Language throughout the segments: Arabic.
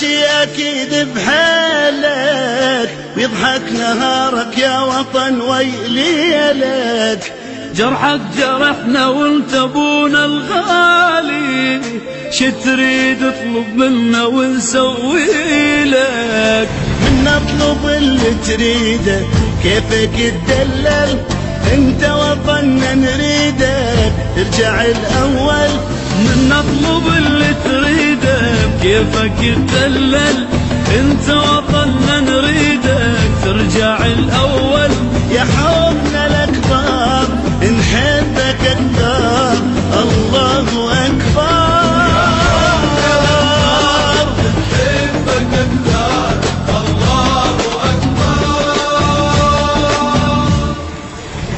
شي أكيد بحالك، ويضحك نهارك يا وطن ويليلك. جرحك جرحنا وانت ابونا الغالي، شتريد اطلب منا ونسوي لك. من نطلب اللي تريده كيفك تدلل، انت وطننا نريدك ترجع الاول. من نطلب اللي تريده كيفك تدلل، انت وطننا نريدك ترجع الاول. يا حبنا الاكبر نحبك اكثر، الله اكبر.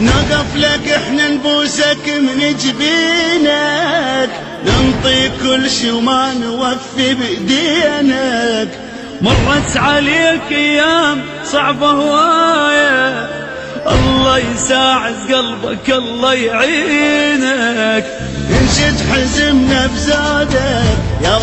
نقف لك احنا نبوسك من جبينك، ننطيك كل شي وما نوفي بدينك. مرت عليك ايام صعبة هواية، الله يساعد قلبك الله يعينك. انشد حزمنا بزادك يا